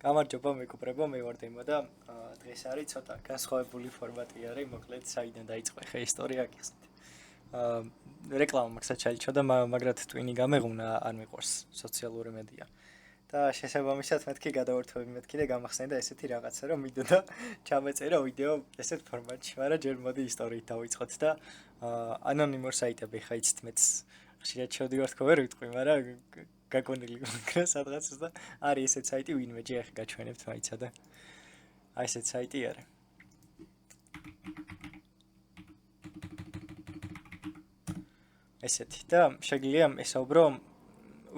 გამარჯობა მეგობრებო, მე ვარ დემო და დღეს არის ცოტა განსხვავებული ფორმატი არის, მოკლედ საიდან დაიწყო ხე ისტორია გიხსნით. რეკლამა მაქსა ჩაიჩო და მაგრად ტვინი გამეღუნა არ მიყვარს სოციალური მედია. და შესაბამისად მეთქი გადავერთვები მეთქი და გამახსენდა ესეთი რაღაცა, რომ მიდოდა ჩამეწერა ვიდეო ესეთ ფორმატში, მაგრამ ჯერ მოდი ისტორიით დავიწყოთ და ანონიმურ საიტები ხა იცით მეც ხშირად შევდივარ თქო ვერ ვიტყვი, მაგრამ გაგონილი მაქრა სადღაცას და არის ესეთ საიტი ვინმე ჯერ ახლა გაჩვენებთ მაიცა და აი ესეთ საიტი არის. ესეთი და შეგიძლია ესაუბრო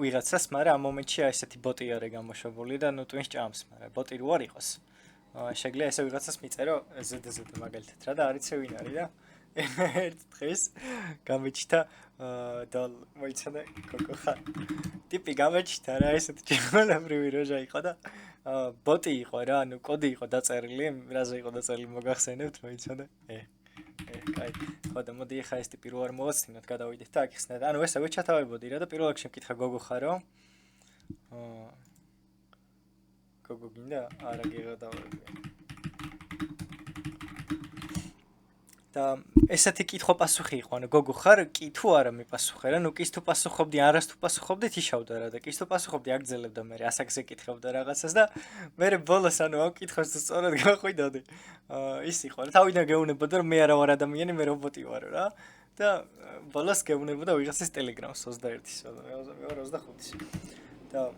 ვიღაცას, მაგრამ ამ მომენტში ესეთი ბოტი არის გამოშვებული და ნუ ტვინს ჭამს, მაგრამ ბოტი რო არ იყოს. შეგიძლია ესე ვიღაცას მიწერო ზდ მაგალითად რა და არიცე ვინ არის და ერთ დღეს გამეჩნდა და მოიცადა კოკოხა. ტიპი გამეჩნდა რა ესეთი ჯერმანებრივი როჟა იყო და ბოტი იყო რა, ანუ კოდი იყო დაწერილი, რაზე იყო დაწერილი მოგახსენებთ, მოიცადა. კაი, ხო და მოდი ახლა ეს ტიპი რო არ მოვაცინოთ, გადავიდეთ და აქ ხსნათ. ანუ ესე ვეჩათავებოდი რა და პირველ რიგში მკითხა გოგო ხარო? გოგო გინდა? არა გეღადავები. და ესეთი კითხვა-პასუხი იყო, ანუ გოგო ხარ? კი თუ არა მიპასუხე რა, ნუ კის თუ პასუხობდი, არას თუ პასუხობდი, თიშავდა რა და კის თუ პასუხობდი, აგძელებდა მე ასაკზე კითხებდა რაღაცას და მე ბოლოს ანუ ამ კითხვას თუ სწორად გახვიდოდი. ის იყო რა, თავიდან გეუბნებოდა რომ მე არა ვარ ადამიანი, მე რობოტი ვარ რა და ბოლოს გეუბნებოდა ვიღაცის ტელეგრამს 21-ის, მე ვარ 25-ის. და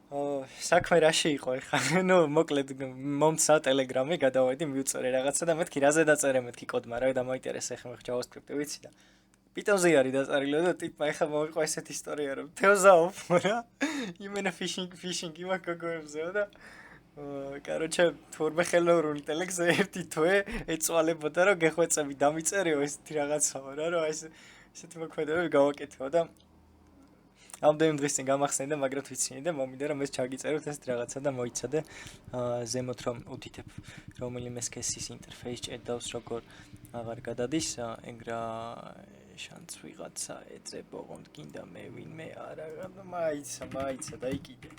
საქმე რაში იყო ეხლა? ნუ მოკლედ მომცა ტელეგრამი გადავედი მივწერე რაღაცა და მეთქი რაზე დაწერე მეთქი კოდმა რა დამაინტერესა ეხლა მე JavaScript-ი ვიცი და Python-ზე არის დაწერილი და ტიპმა ეხლა მოვიყვა ესეთი ისტორია რომ თევზაობ რა იმენა ფიშინგი მაგოგოებზეო და короче თურმე ხელოვნური ინტელექტზე ერთი თვე ეწვალებოდა რომ გეხვეწები დამიწერიო ესეთი რაღაცაო რა რომ ესეთი მოქმედებები გავაკეთო და ამდენ დღეს წინ გამახსენდა, მაგრამ ვიცინე და მომინდა რომ ეს ჩაგიწეროთ ეს რაღაცა და მოიცადე ზემოთ რომ უდიდებ რომელიმე სქესის ინტერფეის ჭედავს როგორ აღარ გადადის ეგრა შანს ვიღაცა ეწებ ოღონდ გინდა მე ვინმე არა მაიცა და იყიდე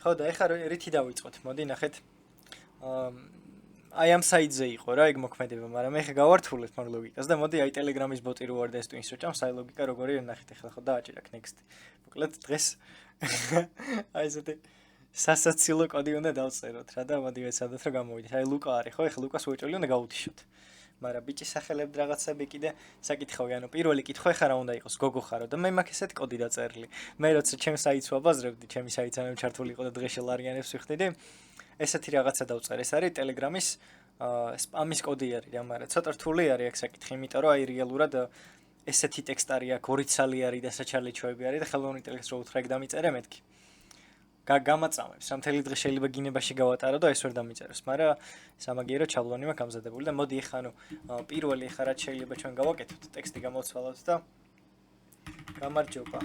ხო და ეხლა რითი დავიწყოთ მოდი ნახეთ აი ამ საიტზე იყო რა ეგ მოქმედება, მაგრამ მე ხე გავართულეთ მაგ ლოგიკას და მოდი აი ტელეგრამის ბოტი რო ვარ და ეს ტვინს რო ჭამს, აი ლოგიკა როგორია ნახეთ ახლა ხო დააჭირა next. მოკლედ დღეს აი ესეთი სასაცილო კოდი უნდა დავწეროთ რა და მოდი ვეცადოთ რომ გამოვიდეთ. აი ლუკა არის ხო, ეხლა ლუკას უეჭველი უნდა გავუთიშოთ. მაგრამ ბიჭი სახელებ რაღაცები კიდე საკითხავი, ანუ პირველი კითხვა ეხლა რა უნდა იყოს, გოგო ხარო და მე მაქვს ესეთი კოდი დაწერილი. მე როცა ჩემს საიტს ვაბაზრებდი, ჩემი საიტს ანუ ჩართული იყო და დღეში ლარიანებს ვიხდიდი. ესეთი რაღაცა დავწერე, ეს არის ტელეგრამის სპამის კოდი არის რა, მაგრამ ცოტა რთული არის აქ საკითხი, იმიტომ რომ აი რეალურად ესეთი ტექსტ არის აქ, ორი ცალი არის და საჩალი ჩვევები არის და ხელოვნური ინტელექტს რო უთხრა ეგ დამიწერე მეთქი. გამაწამებს, რა მთელი დღე შეიძლება გინებაში გავატარო და ეს ვერ დამიწეროს, მაგრამ სამაგიერო ჩაბლონი მაქვს გამზადებული და მოდი ეხლა ანუ პირველი ეხლა რაც შეიძლება ჩვენ გავაკეთოთ, ტექსტი გამოვცვალოთ და გამარჯობა,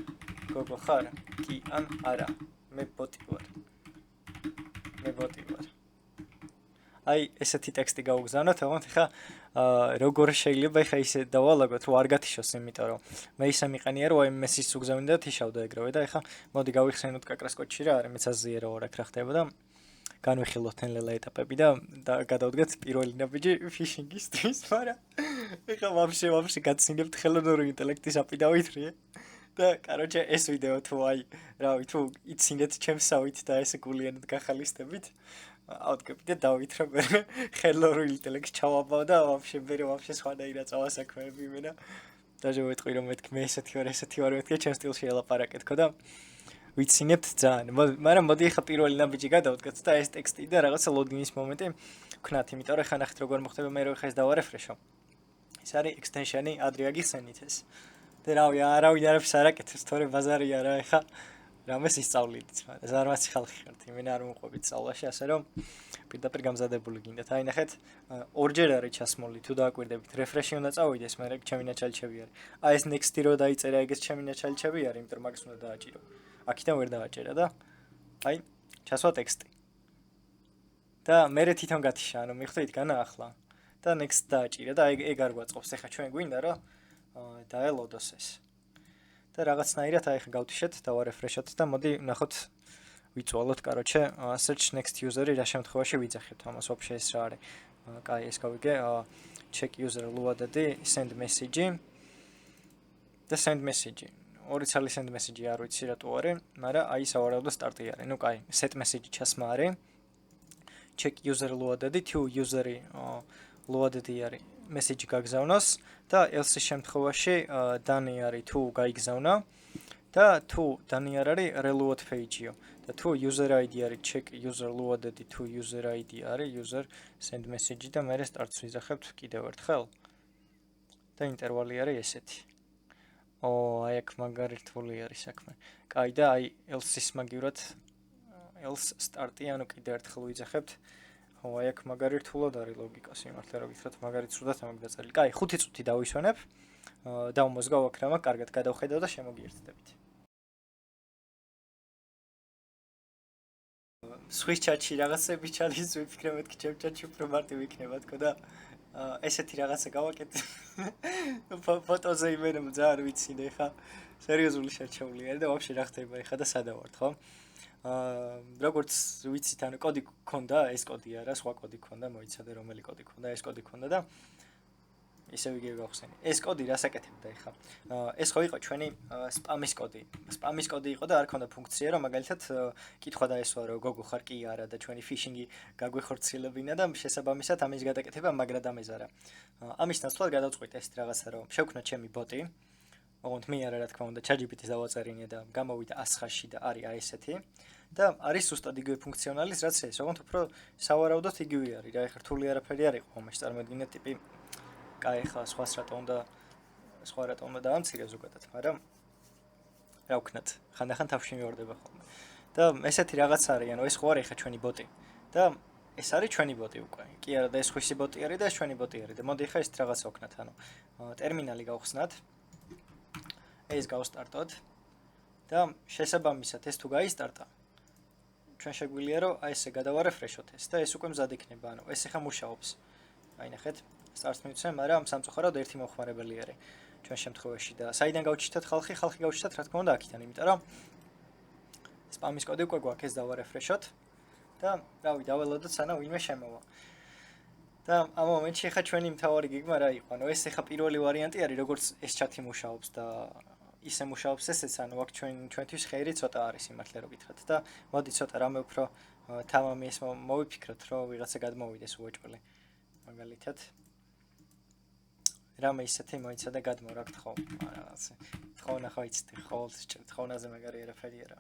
გოგო ხარ? კი ან არა, მე ბოტი ვარ. აი ესეთი ტექსტი გავუგზავნოთ, თუმცა ხა როგორ შეიძლება ხა ისე დავალაგოთ, რომ არ გათიშოს, იმიტომ რომ მე ისე მიყენია, რომ აი მესის უგზავნიდა და თიშავდა ეგრევე და ხა მოდი გავიხსენოთ კაკრას კოდში რა არის, მეც აზიერ რა რა ხდება და განვიხილოთ ნელ-ნელა ეტაპები და გადავდგეთ პირველი ნაბიჯი ფიშინგისთვის, მაგრამ ხა ვაფშე გაცინებთ ხელოვნური ინტელექტის API დავითრიე. და короче ეს ვიდეო თუ აი რავი თუ იცინეთ ჩემს საით და ესე გულიანად გახალისდებით ავდგები და დავითრა მე ხელოვნური ინტელექტს ჩავაბავ და ვაფშე სხვანაირად წავა საქმეები იმენა დაჟე ვეთქვი რომ მეთქი მე ესეთი ვარ მეთქი ჩემს სტილში ელაპარაკეთ ხო და ვიცინებთ ძალიან მაგრამ მოდი ახლა პირველი ნაბიჯი გადავდგეთ და ეს ტექსტი და რაღაცა ლოდინის მომენტი ვქნათ იმიტომ რომ ხა ნახეთ როგორ მოხდება მე რო ხა ეს დავარეფრეშო ეს არის extension-ი ადრე აგიხსენით ეს და რავი არავინ არაფერს არ აკეთებს, თორე ბაზარია რა ეხა რამეს ისწავლიდით, მაგრამ ზარმაცი ხალხი ხართ, იმენ არ მოყვებით სწავლაში, ასე რომ პირდაპირ გამზადებული გინდათ. აი ნახეთ, ორჯერ არის ჩასმული, თუ დააკვირდებით, რეფრეში უნდა წავიდეს, მე ჩემი ნაჩალიჩები არის. აი ეს next-ი რო დაიწერა, ეგეც ჩემი ნაჩალიჩები არის, იმიტომ რომ მაგას უნდა დააჭირო. აქიდან ვერ დააჭერა და აი ჩასვა ტექსტი. და მე თვითონ გათიშა, ანუ მიხვდით განაახლა და next დააჭირა და ეგ არ გვაწყობს. ეხა ჩვენ გვინდა რა დაელოდოს ეს. და რაღაცნაირად აი ხა გავთიშეთ და ვარეფრეშოთ და მოდი ნახოთ ვიწვალოთ, короче, search next user-ი რა შემთხვევაში ვიძახებთ ამას вообще ეს რა არის. კაი, ეს გავიგე, check user ლუადედი, send message და send message. ორი ცალი send message არ ვიცი რატო არის, მაგრამ აი სავარაუდო სტარტი არის. ნუ კაი, set message ჩასმა არის. check user ლუადედი, to user-ი ლუადედი არის. message გაგზავნოს და else-ის შემთხვევაში done არის თუ გაიგზავნა და თუ done არ არის reload page-იო. და თუ user ID არის check user loaded თუ user ID არის user send message და მე start-ს ვიზახებთ კიდევ ერთხელ და ინტერვალი არის ესეთი. აი აქ მაგარი რთული არის საქმე. კაი და აი else-ის მაგივრად else start-ი ანუ კიდევ ერთხელ ვიზახებთ. აი აქ მაგარი რთულად არის ლოგიკა სიმართლე რომ გითხრათ მაგარი ცუდად ამოგდაწერილი. კაი 5 წუთი დავისვენებ. დავმოზგავ აქ რამა კარგად გადავხედავ და შემოგიერთდებით. სხვის ჩატში რაღაცები ჩალის ვიფიქრე მეთქი ჩემ ჩატში უფრო მარტივი იქნება თქო და ესეთი რაღაცა გავაკეთე. ფოტოზე იმენა ძალიან ვიცი და ხა სერიოზული შერჩეული არის და ვაფშე რა ხდება ხა და სადავართ ხო? როგორც ვიცით ანუ კოდი გქონდა, ეს კოდი არა, სხვა კოდი გქონდა, მოიცადე რომელი კოდი გქონდა, ეს კოდი გქონდა და ისევ იგივე გავხსენი. ეს კოდი რას აკეთებდა ხა? ეს ხო იყო ჩვენი სპამის კოდი. სპამის კოდი იყო და არ ქონდა ფუნქცია, რომ მაგალითად კითხვა დაესვა, რომ გოგო ხარ კი არა და ჩვენი ფიშინგი გაგვეხორციელებინა და შესაბამისად ამის გადაკეთება მაგრა დამეზარა. ამის ნაცვლად გადავწყვიტე ეს რაღაცა, რომ შევქმნა ჩემი ბოტი. ოღონდ მე არა რა თქმა უნდა, ChatGPT-ს დავაწერინე და გამოვიდა 100-ში და არის აი ესეთი. და არის ზუსტად იგივე ფუნქციონალის, რაც ეს. ოღონდ უფრო სავარაუდოდ იგივე არის. რა ეხლა რთული არაფერი არ იყო, ამაში წარმოგიდგინეთ ტიპი კაი ხა სხვა რატო უნდა დაამცირე ზოგადად, მაგრამ რა ვქნათ, ხანდახან თავში მივარდება ხოლმე. და ესეთი რაღაც არის, ანუ ეს ხო არის ხა ჩვენი ბოტი. და ეს არის ჩვენი ბოტი უკვე. კი არა და ეს ხვისი ბოტი არის და ეს ჩვენი ბოტი არის და მოდი ხა ეს რაღაცა ვქნათ, ანუ ტერმინალი გავხსნათ. ეს გავსტარტოთ და შესაბამისად ეს თუ გაისტარტა ჩვენ შეგვიძლია რომ აი ესე გადავარეფრეშოთ ეს და ეს უკვე მზად იქნება, ანუ ეს ახლა მუშაობს. აი ნახეთ, სტარტს მივცე, მაგრამ სამწუხაროდ ერთი მომხმარებელი არის ჩვენ შემთხვევაში და საიდან გავჩითოთ ხალხი გავჩითოთ რა თქმა უნდა აქიდან, იმიტომ რომ სპამის კოდი უკვე გვაქვს, ეს დავარეფრეშოთ და რავი, დაველოდოთ სანამ ვინმე შემოვა. და ამ მომენტში ახლა ჩვენი მთავარი გეგმა რა იყო? ანუ ეს ახლა პირველი ვარიანტი არის, როგორც ეს ჩათი მუშაობს და ისე მუშაობს ესეც, ანუ აქ ჩვენთვის ხეირი ცოტა არის სიმართლე რომ გითხრათ და მოდი ცოტა რამე უფრო თამამი ეს მოვიფიქროთ, რომ ვიღაცა გადმოვიდეს უოჭველი. მაგალითად რამე ისეთი მოიცა და გადმორაგთ ხო? რაღაცა. თხოვნა ხო იცით, თოვნაზე მაგარი არაფერი არა.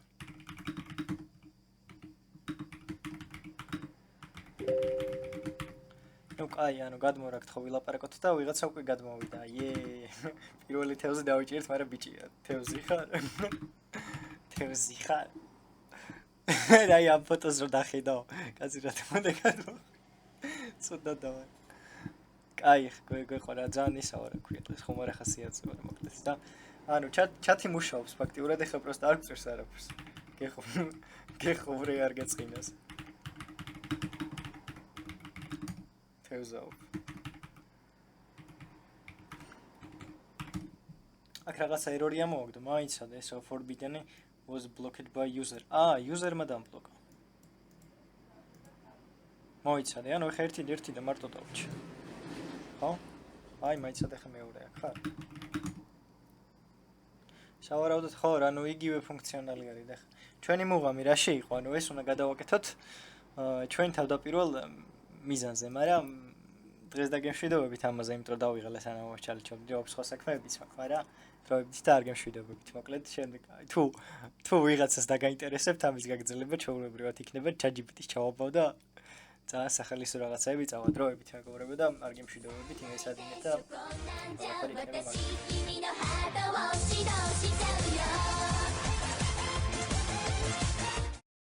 ნუ კაი, ანუ გადმორაგთ ხო ვილაპარაკოთ და ვიღაცა უკვე გადმოვიდა. პირველი თევზი დავიჭირეთ, მაგრამ ბიჭია, თევზი ხარ? თევზი ხარ? რაი ამ ფოტოს რო დახედავ, კაცი რა თქმა გადმო. ცოტა დავა. კაი, გეყო რა ძალიან ისავა რა ქვია, ეს ხომ არა ხასიათზე ვარ მოკლედ და ანუ ჩათი მუშაობს ფაქტიურად ეხლა პროსტა არ გწევს არაფერს. გეხო ვრე არ გეწყინოს. თევზაობ. აქ რაღაცა ერორი ამოვაგდო, მაინცად ეს forbidden was blocked by user. user-მა დამბლოკა. მოიცადე, ანუ ხა ერთი და მარტო დავჭი. ხო? აი, მაიცადე ხა მეორე აქ ხარ. სავარაუდოდ ხო, ანუ იგივე ფუნქციონალი არის და ჩვენი მუღამი რაში იყო? ანუ ეს უნდა გადავაკეთოთ ჩვენ თავდაპირველ მიზანზე, მაგრამ დღეს დაგემშვიდობებით ამაზე, იმიტომ რომ დავიღალე სანამ ჩალიჩობდი სხვა საქმეებიც მაქვს, მაგრამ დროებით და არ გემშვიდობებით. მოკლედ, შემდეგ თუ ვიღაცას დაგაინტერესებთ ამის გაგრძელება, ჩვეულებრივად იქნება ChatGPT-ს ჩავაბავ და ძალიან სახელის რაღაცები წავა დროებით მეგობრებო და არ გემშვიდობებით იმესაც და ყველაფერი იქნება მაგარი.